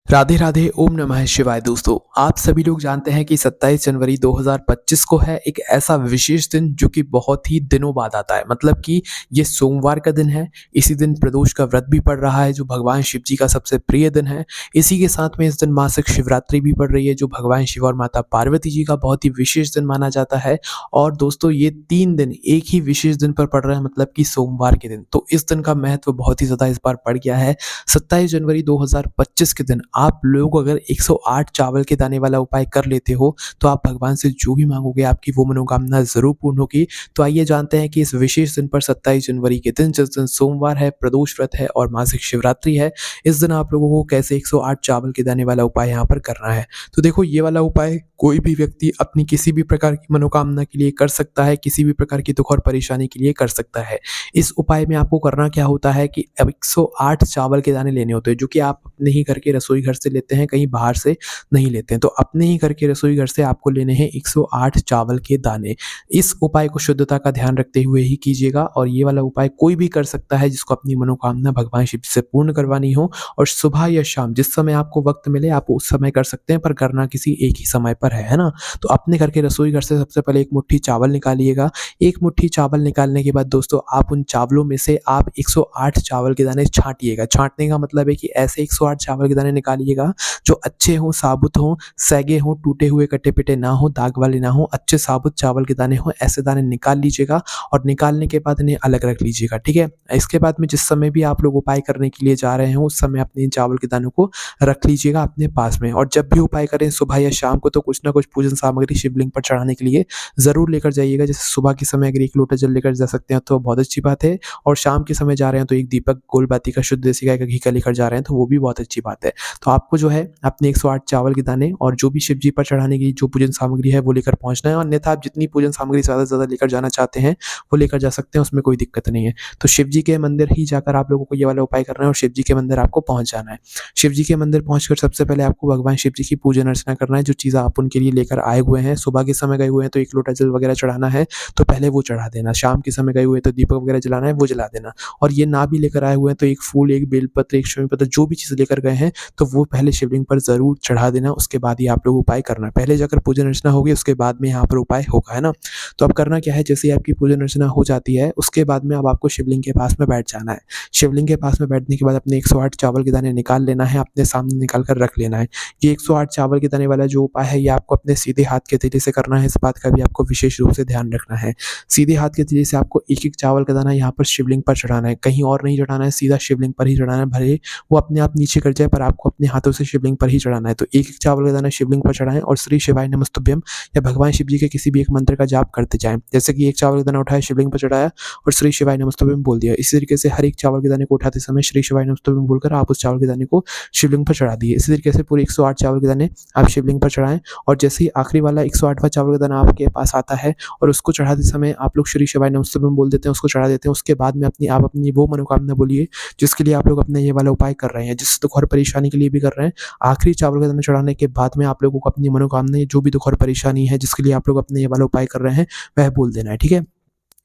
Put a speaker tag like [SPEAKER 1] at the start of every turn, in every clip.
[SPEAKER 1] राधे राधे ओम नमः शिवाय। दोस्तों, आप सभी लोग जानते हैं कि 27 जनवरी 2025 को है एक ऐसा विशेष दिन जो कि बहुत ही दिनों बाद आता है। मतलब कि ये सोमवार का दिन है। इसी दिन प्रदोष का व्रत भी पड़ रहा है जो भगवान शिव जी का सबसे प्रिय दिन है। इसी के साथ में इस दिन मासिक शिवरात्रि भी पड़ रही है जो भगवान शिव और माता पार्वती जी का बहुत ही विशेष दिन माना जाता है। और दोस्तों, ये 3 दिन एक ही विशेष दिन पर पड़ रहे हैं, मतलब कि सोमवार के दिन। तो इस दिन का महत्व बहुत ही ज़्यादा इस बार बढ़ गया है। 27 जनवरी 2025 के दिन आप लोग अगर 108 चावल के दाने वाला उपाय कर लेते हो, तो आप भगवान से जो भी माँगोगे आपकी वो मनोकामना ज़रूर पूर्ण होगी। तो आइए जानते हैं कि इस विशेष दिन पर 27 जनवरी के दिन, जिस दिन सोमवार है, प्रदोष व्रत है और मासिक शिवरात्रि है, इस दिन आप लोगों को कैसे 108 चावल के दाने वाला उपाय यहाँ पर करना है। तो देखो, ये वाला उपाय कोई भी व्यक्ति अपनी किसी भी प्रकार की मनोकामना के लिए कर सकता है, किसी भी प्रकार की दुःख और परेशानी के लिए कर सकता है। इस उपाय में आपको करना क्या होता है कि अब 108 चावल के दाने लेने होते हैं, जो कि आप अपने ही घर के रसोई घर से लेते हैं, कहीं बाहर से नहीं लेते हैं। तो अपने ही घर के रसोई घर से आपको लेने हैं 108 चावल के दाने। इस उपाय को शुद्धता का ध्यान रखते हुए ही कीजिएगा और ये वाला उपाय कोई भी कर सकता है जिसको अपनी मनोकामना भगवान शिव से पूर्ण करवानी हो। और सुबह या शाम जिस समय आपको वक़्त मिले आप उस समय कर सकते हैं, पर करना किसी एक ही समय पर है ना? तो अपने घर के रसोई घर से सबसे पहले 1 मुट्ठी चावल निकालिएगा। 1 मुट्ठी चावल निकालने के बाद दोस्तों, आप उन चावलों में से आप 108 चावल के दाने छाँटिएगा। छाँटने का मतलब है कि ऐसे 108 चावल के दाने निकालिएगा जो अच्छे हों, साबुत हों, सैगे हों, टूटे हुए कटे-पिटे ना हों, दाग वाले ना हों, अच्छे साबुत चावल के दाने हों, ऐसे दाने निकाल लीजिएगा और निकालने के बाद इन्हें अलग रख लीजिएगा, ठीक है? इसके बाद में जिस समय भी आप लोग उपाय करने के लिए जा रहे हों, उस समय अपने इन चावल के दानों को रख लीजिएगा अपने पास में। और जब भी उपाय करें सुबह या शाम को, तो कुछ ना कुछ पूजन सामग्री शिवलिंग पर चढ़ाने के लिए ज़रूर लेकर जाइएगा। जैसे सुबह के समय अगर 1 लोटा जल लेकर जा सकते हैं तो बहुत अच्छी बात है, और शाम के समय जा रहे हैं तो 1 दीपक गोलबाती का, शुद्ध देसी गाय का घी का लेकर जा रहे हैं तो वो भी बहुत अच्छी बात है। तो आपको जो है अपने 108 चावल के दाने और जो भी शिव जी पर चढ़ाने की जो पूजन सामग्री है वो लेकर पहुँचना है, और अन्यथा आप जितनी पूजन सामग्री ज़्यादा से ज़्यादा लेकर जाना चाहते हैं वो लेकर जा सकते हैं, उसमें कोई दिक्कत नहीं है। तो शिव जी के मंदिर ही जाकर आप लोगों को ये वाला उपाय करना है और शिव जी के मंदिर आपको पहुँच जाना है। शिव जी के मंदिर पहुँचकर सबसे पहले आपको भगवान शिव जी की पूजन अर्चना करना है। जो चीज़ आप उनके लिए लेकर आए हुए हैं, सुबह के समय गए हुए हैं तो 1 लोटा जल वगैरह चढ़ाना है, तो पहले वो चढ़ा देना। शाम के समय गए हुए हैं तो दीपक वगैरह जलाना है, वो जला देना। और ये ना भी लेकर आए हुए हैं तो 1 फूल, 1 बेलपत्र, 1 शमी पत्र, जो भी चीज़ लेकर गए हैं तो वो पहले शिवलिंग पर ज़रूर चढ़ा देना। उसके बाद ही आप लोग उपाय करना। पहले जाकर पूजन अर्चना होगी, उसके बाद में यहाँ पर उपाय होगा, है ना? तो अब करना क्या है, जैसे ही आपकी पूजन अर्चना हो जाती है उसके बाद में अब आपको शिवलिंग के पास में बैठ जाना है। शिवलिंग के पास में बैठने के बाद अपने 108 चावल के दाने निकाल लेना है, अपने सामने निकाल कर रख लेना है। ये 108 चावल के दाने वाला जो उपाय है ये आपको अपने सीधे हाथ के तीली से करना है, इस बात का भी आपको विशेष रूप से ध्यान रखना है। सीधे हाथ के तीली से आपको एक-एक चावल का दाना यहाँ पर शिवलिंग पर चढ़ाना है, कहीं और नहीं चढ़ाना है, सीधा शिवलिंग पर ही चढ़ाना है। भले वो अपने आप नीचे गिर जाए पर आपको अपने हाथों से शिवलिंग पर ही चढ़ाना है। तो एक-एक चावल का दाना शिवलिंग पर चढ़ाएँ और श्री शिवाय नमस्तुभ्यम या भगवान शिव जी के किसी भी एक मंत्र का जाप करते जाएँ। जैसे कि 1 चावल का दाना उठाया, शिवलिंग पर चढ़ाया और श्री शिवाय नमस्तुभ्यम बोल दिया। इसी तरीके से हर एक चावल के दाने को उठाते समय श्री शिवाय नमस्तुभ्यम बोलकर आप उस चावल के दाने को शिवलिंग पर चढ़ा दिए। इसी तरीके से पूरे 108 चावल के दाने आप शिवलिंग पर चढ़ाएँ, और जैसे ही आखिरी वाला 108वां चावल का दाना आपके पास आता है और उसको चढ़ाते समय आप लोग श्री शिवाय नमस्तुभ्यम बोल देते हैं, उसको चढ़ा देते हैं। उसके बाद में आप अपनी वो मनोकामना बोलिए जिसके लिए आप लोग अपना ये वाला उपाय कर रहे हैं, जिस दुःख और परेशानी के लिए भी कर रहे हैं। आखिरी चावल का दाना चढ़ाने के बाद में आप लोगों को अपनी मनोकामना, जो भी दुःख और परेशानी है जिसके लिए आप लोग अपने ये वाला उपाय कर रहे हैं, वह बोल देना है, ठीक है?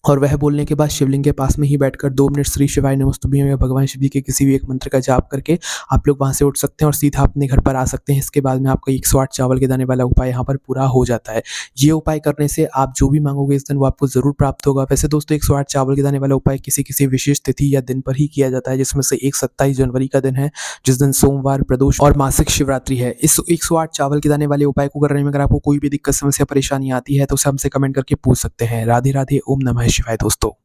[SPEAKER 1] और वह बोलने के बाद शिवलिंग के पास में ही बैठकर 2 मिनट श्री शिवाय नमस्तुभ्यम या भगवान शिव जी के किसी भी एक मंत्र का जाप करके आप लोग वहाँ से उठ सकते हैं और सीधा अपने घर पर आ सकते हैं। इसके बाद में आपका 108 चावल के दाने वाला उपाय यहाँ पर पूरा हो जाता है। ये उपाय करने से आप जो भी मांगोगे इस दिन वो आपको ज़रूर प्राप्त होगा। वैसे दोस्तों, 108 चावल के दाने वाला उपाय किसी-किसी विशेष तिथि या दिन पर ही किया जाता है, जिसमें से एक 27 जनवरी का दिन है, जिस दिन सोमवार, प्रदोष और मासिक शिवरात्रि है। इस 108 चावल के दाने वाले उपाय को करने में अगर आपको कोई भी दिक्कत, समस्या, परेशानी आती है तो उसे हमसे कमेंट करके पूछ सकते हैं। राधे राधे, ओम नमः शिवाय दोस्तों।